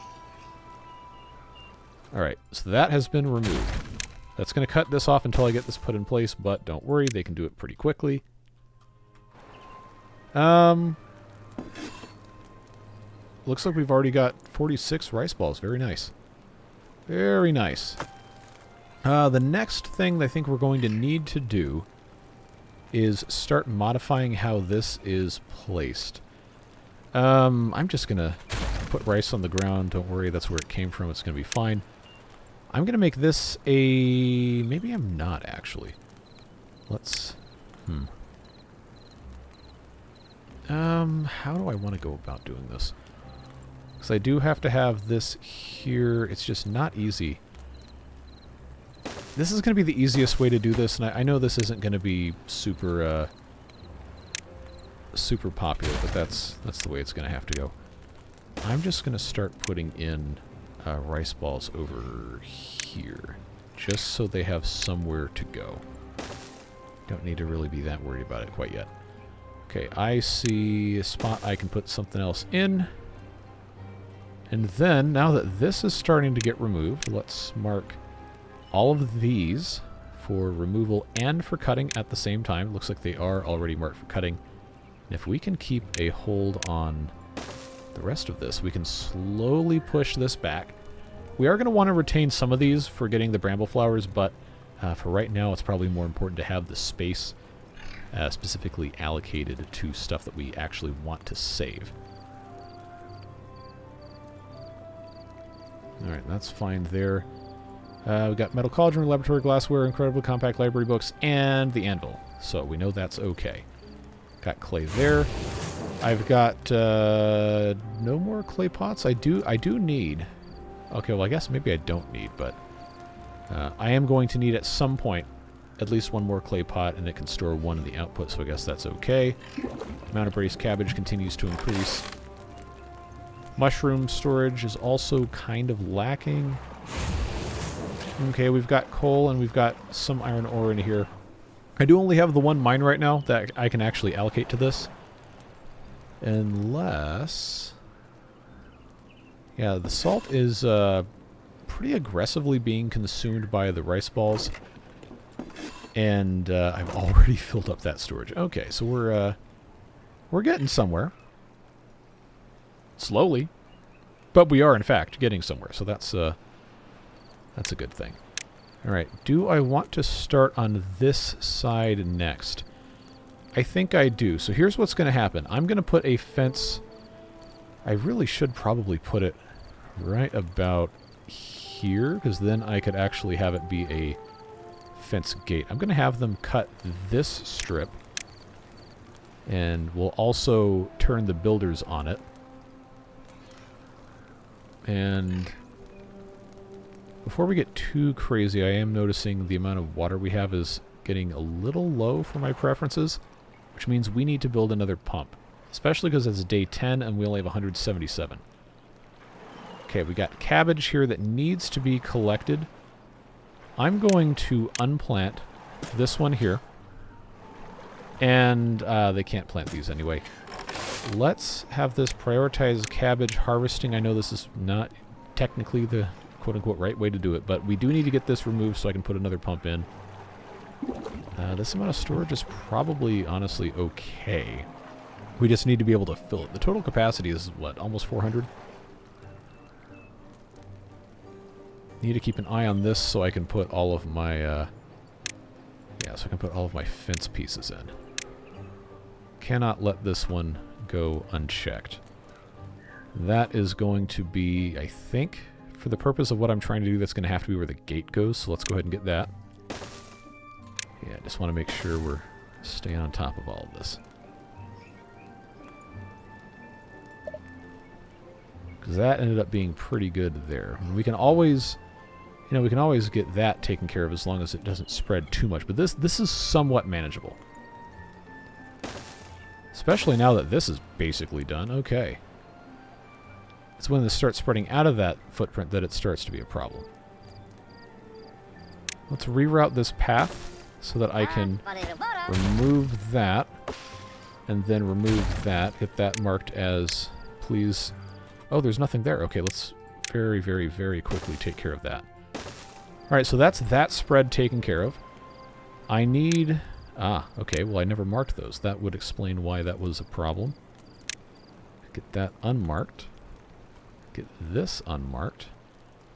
Alright, so that has been removed. That's going to cut this off until I get this put in place, but don't worry, they can do it pretty quickly. Looks like we've already got 46 rice balls. Very nice. Very nice. The next thing I think we're going to need to do is start modifying how this is placed. I'm just going to put rice on the ground. Don't worry, that's where it came from. It's going to be fine. I'm going to make this a... Maybe I'm not, actually. Let's... How do I want to go about doing this? Because I do have to have this here. It's just not easy. This is going to be the easiest way to do this, and I know this isn't going to be super, super popular, but that's the way it's going to have to go. I'm just going to start putting in rice balls over here, just so they have somewhere to go. Don't need to really be that worried about it quite yet. Okay, I see a spot I can put something else in. And then, now that this is starting to get removed, let's mark all of these for removal and for cutting at the same time. Looks like they are already marked for cutting. And if we can keep a hold on the rest of this, we can slowly push this back. We are going to want to retain some of these for getting the bramble flowers, but for right now it's probably more important to have the space specifically allocated to stuff that we actually want to save. Alright, that's fine there. We got metal cauldron, laboratory glassware, incredibly compact library books, and the anvil. So we know that's okay. Got clay there. I've got no more clay pots. I do need... Okay, well I guess maybe I don't need, but I am going to need at some point at least one more clay pot, and it can store one in the output, so I guess that's okay. Amount of braised cabbage continues to increase. Mushroom storage is also kind of lacking. Okay, we've got coal and we've got some iron ore in here. I do only have the one mine right now that I can actually allocate to this. Unless... Yeah, the salt is pretty aggressively being consumed by the rice balls. And I've already filled up that storage. Okay, so we're getting somewhere. Slowly. But we are, in fact, getting somewhere. So that's a good thing. Alright, do I want to start on this side next? I think I do. So here's what's going to happen. I'm going to put a fence... I really should probably put it right about here, because then I could actually have it be a fence gate. I'm going to have them cut this strip, and we'll also turn the builders on it. And before we get too crazy, I am noticing the amount of water we have is getting a little low for my preferences, which means we need to build another pump, especially because it's day 10 and we only have 177. Okay, we got cabbage here that needs to be collected. I'm going to unplant this one here, and they can't plant these anyway. Let's have this prioritize cabbage harvesting. I know this is not technically the quote-unquote right way to do it, but we do need to get this removed so I can put another pump in. This amount of storage is probably, honestly, okay. We just need to be able to fill it. The total capacity is, what, almost 400? Need to keep an eye on this so I can put all of my, so I can put all of my fence pieces in. Cannot let this one go unchecked. That is going to be, I think, for the purpose of what I'm trying to do, that's going to have to be where the gate goes, so let's go ahead and get that. Yeah, I just want to make sure we're staying on top of all of this. Because that ended up being pretty good there. We can always, you know, we can always get that taken care of as long as it doesn't spread too much. But this is somewhat manageable. Especially now that this is basically done. Okay. It's when this starts spreading out of that footprint that it starts to be a problem. Let's reroute this path so that I can remove that and then remove that. Get that marked as please. Oh, there's nothing there. Okay, let's very, very, very quickly take care of that. Alright, so that's that spread taken care of. I need... Ah, okay, well I never marked those. That would explain why that was a problem. Get that unmarked. Get this unmarked,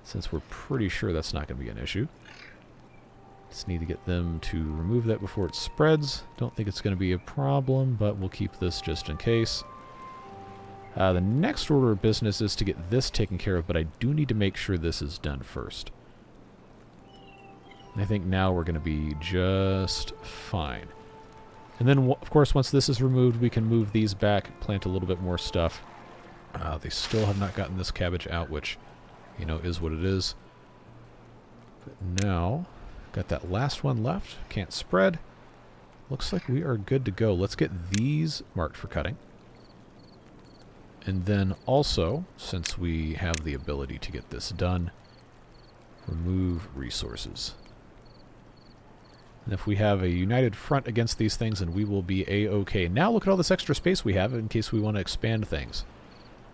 since we're pretty sure that's not going to be an issue. Just need to get them to remove that before it spreads. Don't think it's going to be a problem, but we'll keep this just in case. The next order of business is to get this taken care of, but I do need to make sure this is done first. I think now we're going to be just fine. And then, of course, once this is removed, we can move these back, plant a little bit more stuff. They still have not gotten this cabbage out, which, you know, is what it is. But now, got that last one left. Can't spread. Looks like we are good to go. Let's get these marked for cutting. And then also, since we have the ability to get this done, remove resources. And if we have a united front against these things, then we will be A-okay. Now look at all this extra space we have in case we want to expand things.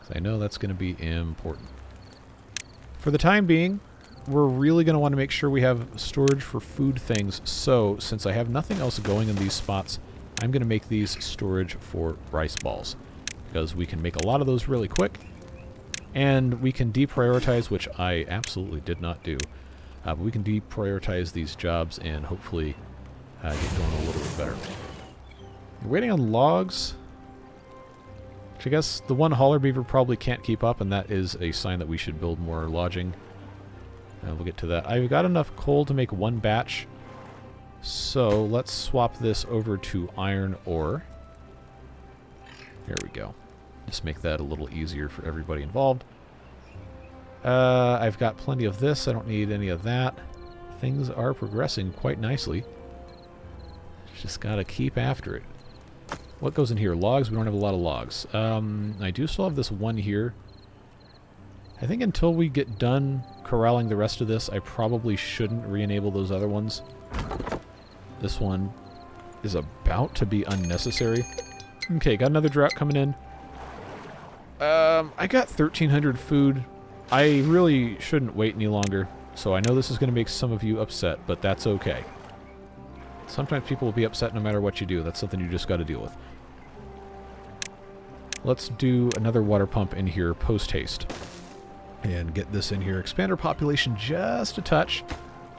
'cause I know that's going to be important. For the time being, we're really going to want to make sure we have storage for food things. So, since I have nothing else going in these spots, I'm going to make these storage for rice balls, because we can make a lot of those really quick, and we can deprioritize, which I absolutely did not do. But we can deprioritize these jobs and hopefully get going a little bit better. We're waiting on logs, which I guess the one hauler beaver probably can't keep up, and that is a sign that we should build more lodging. We'll get to that. I've got enough coal to make one batch, so let's swap this over to iron ore. There we go. Just make that a little easier for everybody involved. I've got plenty of this. I don't need any of that. Things are progressing quite nicely. Just gotta keep after it. What goes in here? Logs? We don't have a lot of logs. I do still have this one here. I think until we get done corralling the rest of this, I probably shouldn't re-enable those other ones. This one is about to be unnecessary. Okay, got another drought coming in. I got 1,300 food. I really shouldn't wait any longer, so I know this is going to make some of you upset, but that's okay. Sometimes people will be upset no matter what you do. That's something you just got to deal with. Let's do another water pump in here post-haste. And get this in here. Expand our population just a touch.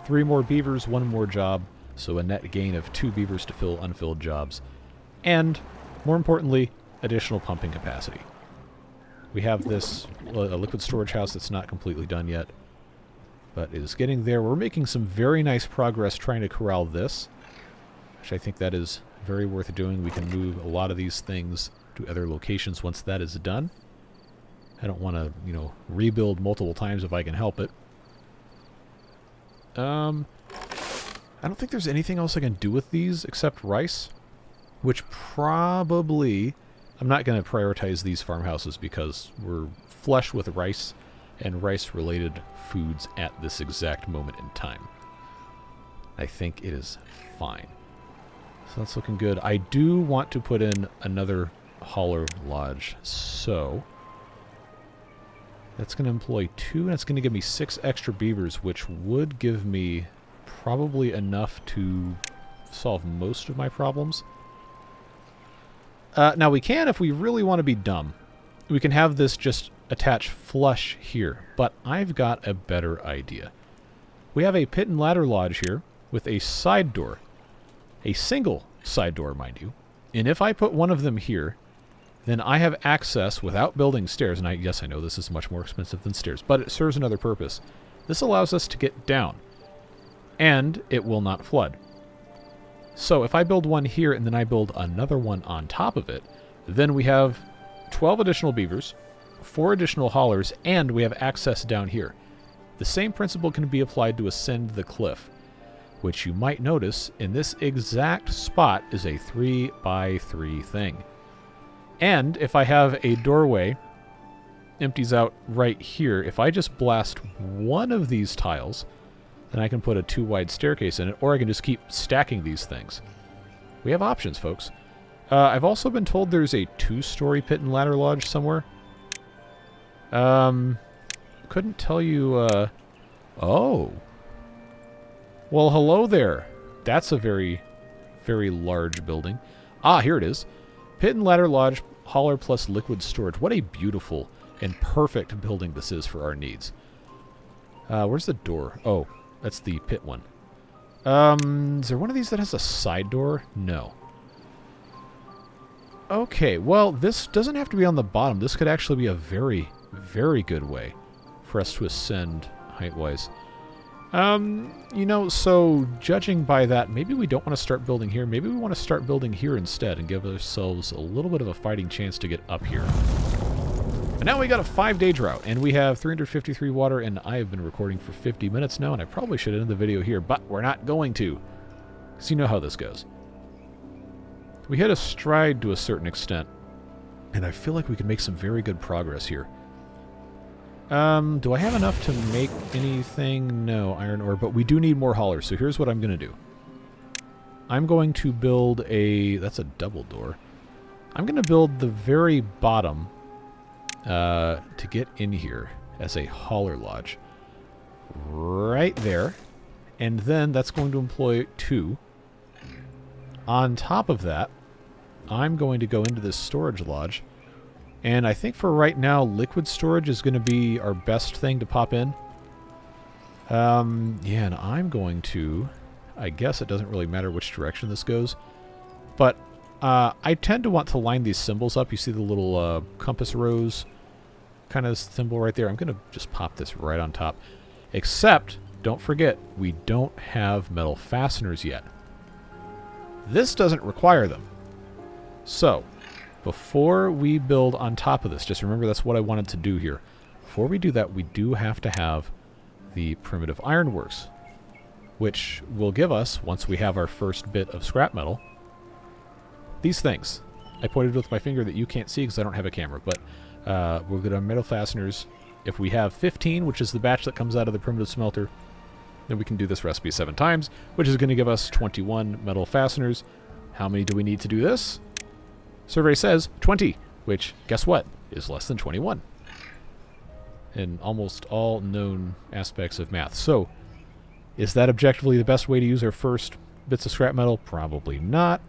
3 more beavers, 1 more job. So a net gain of 2 beavers to fill unfilled jobs. And, more importantly, additional pumping capacity. We have this a liquid storage house that's not completely done yet, but is getting there. We're making some very nice progress trying to corral this, which I think that is very worth doing. We can move a lot of these things to other locations once that is done. I don't want to, you know, rebuild multiple times if I can help it. I don't think there's anything else I can do with these except rice, which probably... I'm not going to prioritize these farmhouses because we're flush with rice and rice-related foods at this exact moment in time. I think it is fine. So that's looking good. I do want to put in another hauler lodge, so... that's going to employ 2, and it's going to give me 6 extra beavers, which would give me probably enough to solve most of my problems. Now we can, if we really want to be dumb, we can have this just attach flush here, but I've got a better idea. We have a pit and ladder lodge here with a side door. A single side door, mind you. And if I put one of them here, then I have access without building stairs. And yes, I know this is much more expensive than stairs, but it serves another purpose. This allows us to get down, and it will not flood. So if I build one here and then I build another one on top of it, then we have 12 additional beavers, 4 additional haulers, and we have access down here. The same principle can be applied to ascend the cliff, which you might notice in this exact spot is a 3x3 thing. And if I have a doorway empties out right here, if I just blast one of these tiles, then I can put a 2-wide staircase in it, or I can just keep stacking these things. We have options, folks. I've also been told there's a 2-story pit and ladder lodge somewhere. Couldn't tell you, oh. Well, hello there. That's a very, very large building. Ah, here it is. Pit and ladder lodge, hauler plus liquid storage. What a beautiful and perfect building this is for our needs. Where's the door? Oh, that's the pit one. Is there one of these that has a side door? No. Okay, well, this doesn't have to be on the bottom. This could actually be a very, very good way for us to ascend height-wise. You know, so judging by that, maybe we don't want to start building here. Maybe we want to start building here instead and give ourselves a little bit of a fighting chance to get up here. And now we got a 5-day drought, and we have 353 water, and I have been recording for 50 minutes now, and I probably should end the video here, but we're not going to, because you know how this goes. We hit a stride to a certain extent, and I feel like we can make some very good progress here. Do I have enough to make anything? No, iron ore, but we do need more haulers, so here's what I'm going to do. I'm going to build a... that's a double door. I'm going to build the very bottom to get in here as a hauler lodge. Right there. And then that's going to employ 2. On top of that, I'm going to go into this storage lodge. And I think for right now, liquid storage is going to be our best thing to pop in. Yeah, and I'm going to... I guess it doesn't really matter which direction this goes. But I tend to want to line these symbols up. You see the little compass rose kind of symbol right there. I'm going to just pop this right on top. Except, don't forget, we don't have metal fasteners yet. This doesn't require them. So, before we build on top of this, just remember that's what I wanted to do here. Before we do that, we do have to have the primitive ironworks, which will give us, once we have our first bit of scrap metal, these things. I pointed with my finger that you can't see because I don't have a camera, but we'll get our metal fasteners. If we have 15, which is the batch that comes out of the primitive smelter, then we can do this recipe 7 times, which is going to give us 21 metal fasteners. How many do we need to do this? Survey says 20, which, guess what, is less than 21 in almost all known aspects of math. So, is that objectively the best way to use our first bits of scrap metal? Probably not.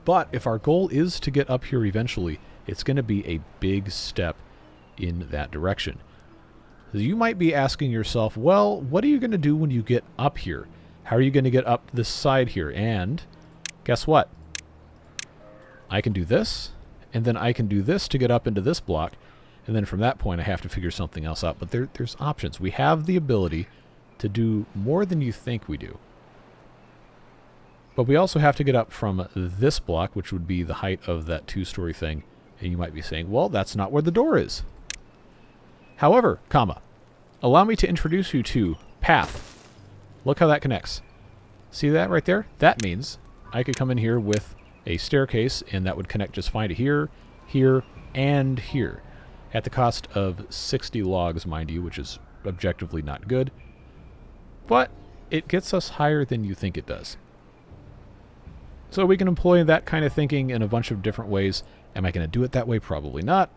But if our goal is to get up here eventually, it's going to be a big step in that direction. You might be asking yourself, well, what are you going to do when you get up here? How are you going to get up this side here? And guess what? I can do this, and then I can do this to get up into this block, and then from that point I have to figure something else out. But there's options. We have the ability to do more than you think we do. But we also have to get up from this block, which would be the height of that 2-story thing. And you might be saying, well, that's not where the door is. However, comma, allow me to introduce you to path. Look how that connects. See that right there? That means I could come in here with a staircase, and that would connect just fine to here, here, and here. At the cost of 60 logs, mind you, which is objectively not good. But it gets us higher than you think it does. So we can employ that kind of thinking in a bunch of different ways. Am I going to do it that way? Probably not.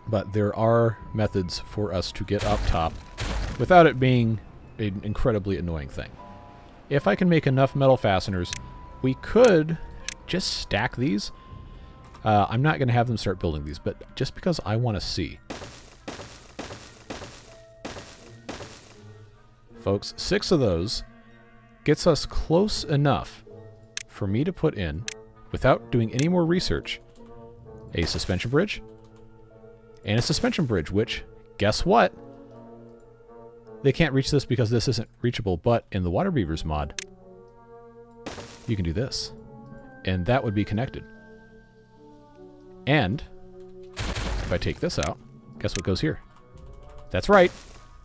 But there are methods for us to get up top without it being an incredibly annoying thing. If I can make enough metal fasteners, we could just stack these. I'm not going to have them start building these, but just because I want to see. Folks, 6 of those gets us close enough for me to put in, without doing any more research, a suspension bridge and a suspension bridge, which, guess what? They can't reach this because this isn't reachable, but in the Waterbeavers mod, you can do this. And that would be connected. And if I take this out, guess what goes here? That's right,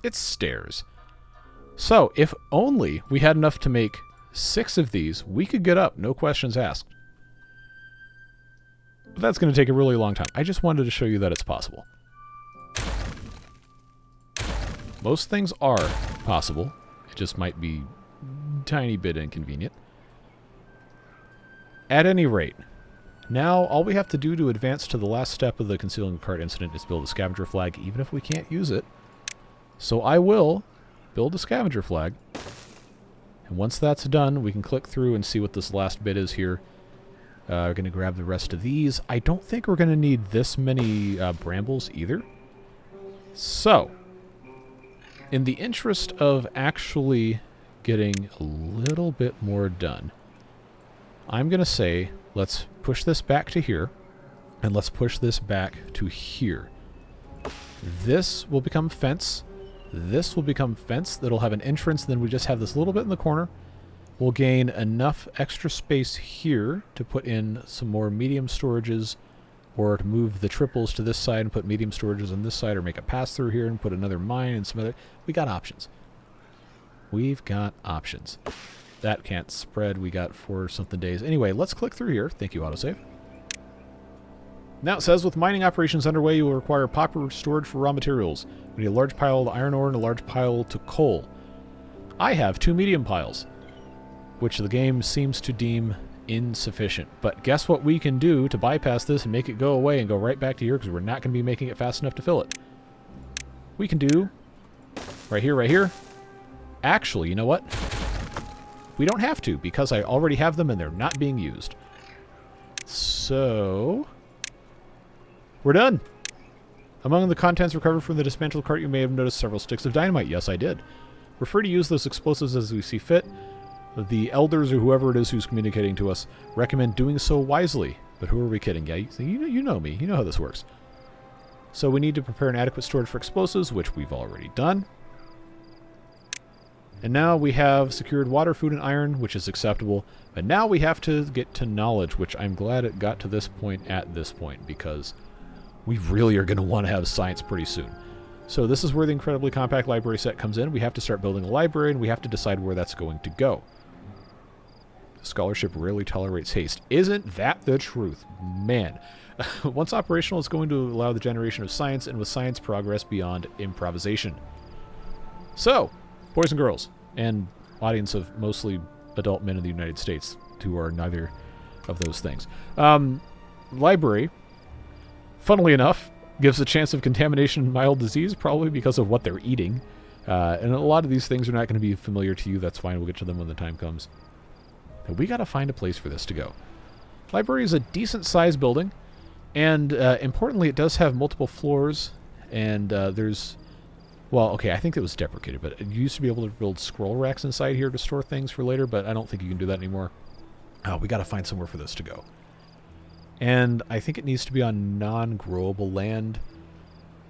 it's stairs. So, if only we had enough to make 6 of these, we could get up, no questions asked. But that's going to take a really long time. I just wanted to show you that it's possible. Most things are possible. It just might be a tiny bit inconvenient. At any rate, now all we have to do to advance to the last step of the concealing the cart incident is build a scavenger flag, even if we can't use it. So I will build a scavenger flag. And once that's done, we can click through and see what this last bit is here. We're going to grab the rest of these. I don't think we're going to need this many brambles either. So, in the interest of actually getting a little bit more done, I'm going to say, let's push this back to here, and let's push this back to here. This will become fence. This will become fence. That'll have an entrance. Then we just have this little bit in the corner. We'll gain enough extra space here to put in some more medium storages, or to move the triples to this side and put medium storages on this side, or make a pass-through here and put another mine and some other... We got options. We've got options. That can't spread. We got 4-something days. Anyway, let's click through here. Thank you, autosave. Now it says, with mining operations underway, you will require proper storage for raw materials. We need a large pile of iron ore and a large pile to coal. I have 2 medium piles, which the game seems to deem insufficient. But guess what we can do to bypass this and make it go away and go right back to here, because we're not going to be making it fast enough to fill it. We can do right here, right here. Actually, you know what? We don't have to, because I already have them and they're not being used. So, we're done. Among the contents recovered from the dismantled cart, you may have noticed several sticks of dynamite. Yes, I did. Prefer to use those explosives as we see fit. The elders, or whoever it is who's communicating to us, recommend doing so wisely. But who are we kidding? Yeah, you know me. You know how this works. So we need to prepare an adequate storage for explosives, which we've already done. And now we have secured water, food, and iron, which is acceptable. But now we have to get to knowledge, which I'm glad it got to this point at this point, because we really are going to want to have science pretty soon. So this is where the incredibly compact library set comes in. We have to start building a library, and we have to decide where that's going to go. Scholarship rarely tolerates haste. Isn't that the truth? Man. Once operational, it's going to allow the generation of science, and with science, progress beyond improvisation. So, boys and girls, and audience of mostly adult men in the United States who are neither of those things. Library, funnily enough, gives a chance of contamination and mild disease, probably because of what they're eating. And a lot of these things are not going to be familiar to you. That's fine. We'll get to them when the time comes. But we got to find a place for this to go. Library is a decent-sized building, and importantly, it does have multiple floors, and there's... Well, okay, I think it was deprecated, but you used to be able to build scroll racks inside here to store things for later, but I don't think you can do that anymore. Oh, we got to find somewhere for this to go. And I think it needs to be on non-growable land,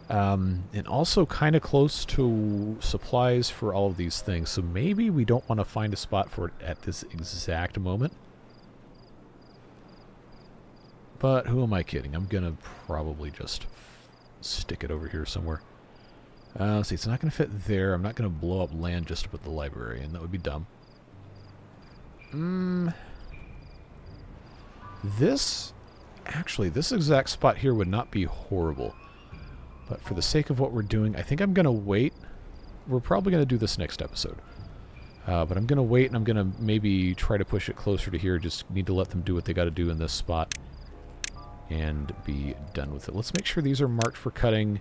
and also kind of close to supplies for all of these things, so maybe we don't want to find a spot for it at this exact moment. But who am I kidding? I'm going to probably just stick it over here somewhere. Let's see, it's not going to fit there. I'm not going to blow up land just to put the library in. That would be dumb. Actually, this exact spot here would not be horrible. But for the sake of what we're doing, I think I'm going to wait. We're probably going to do this next episode. But I'm going to wait, and I'm going to maybe try to push it closer to here. Just need to let them do what they got to do in this spot and be done with it. Let's make sure these are marked for cutting.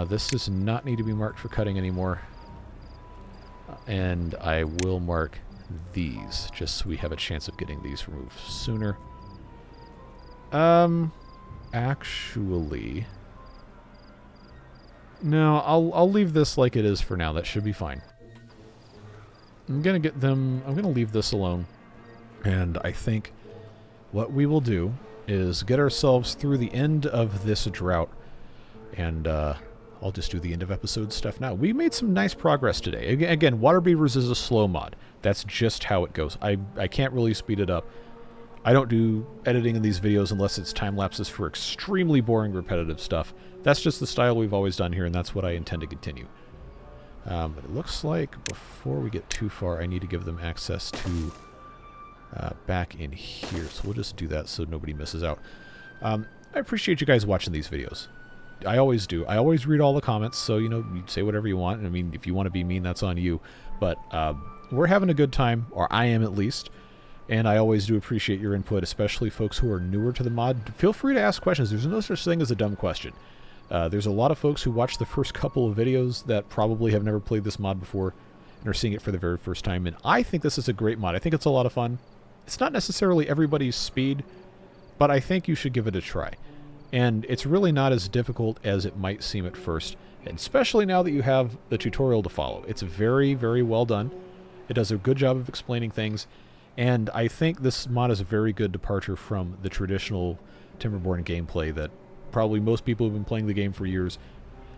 This does not need to be marked for cutting anymore. And I will mark these, just so we have a chance of getting these removed sooner. Actually... No, I'll leave this like it is for now. That should be fine. I'm going to leave this alone. And I think what we will do is get ourselves through the end of this drought. And, I'll just do the end of episode stuff now. We made some nice progress today. Again, Waterbeavers is a slow mod. That's just how it goes. I can't really speed it up. I don't do editing in these videos unless it's time lapses for extremely boring, repetitive stuff. That's just the style we've always done here, and that's what I intend to continue. But it looks like before we get too far, I need to give them access to back in here. So we'll just do that so nobody misses out. I appreciate you guys watching these videos. I always do. I always read all the comments, so, you know, you say whatever you want. I mean, if you want to be mean, that's on you. But we're having a good time, or I am at least, and I always do appreciate your input, especially folks who are newer to the mod. Feel free to ask questions. There's no such thing as a dumb question. There's a lot of folks who watch the first couple of videos that probably have never played this mod before and are seeing it for the very first time, and I think this is a great mod. I think it's a lot of fun. It's not necessarily everybody's speed, but I think you should give it a try. And it's really not as difficult as it might seem at first, and especially now that you have the tutorial to follow. It's very, very well done. It does a good job of explaining things, and I think this mod is a very good departure from the traditional Timberborn gameplay that probably most people who've been playing the game for years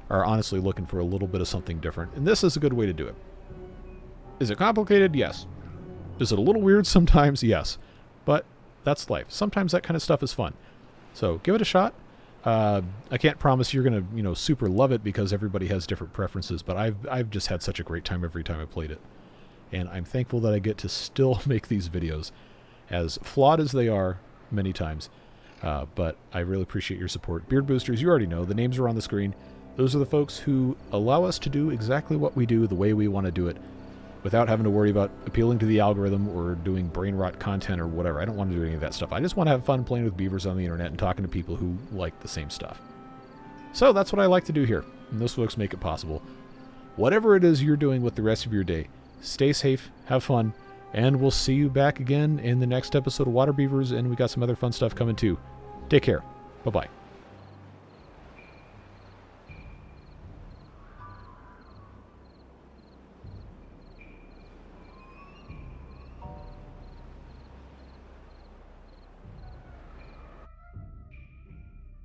are honestly looking for a little bit of something different, and this is a good way to do it. Is it complicated? Yes. Is it a little weird sometimes? Yes. But that's life. Sometimes that kind of stuff is fun. So give it a shot. I can't promise you're going to, you know, super love it because everybody has different preferences, but I've just had such a great time every time I played it. And I'm thankful that I get to still make these videos, as flawed as they are many times. But I really appreciate your support. Beard Boosters, you already know. The names are on the screen. Those are the folks who allow us to do exactly what we do the way we want to do it, without having to worry about appealing to the algorithm or doing brain rot content or whatever. I don't want to do any of that stuff. I just want to have fun playing with beavers on the internet and talking to people who like the same stuff. So that's what I like to do here, and those folks make it possible. Whatever it is you're doing with the rest of your day, stay safe, have fun, and we'll see you back again in the next episode of Water Beavers, and we got some other fun stuff coming too. Take care. Bye-bye.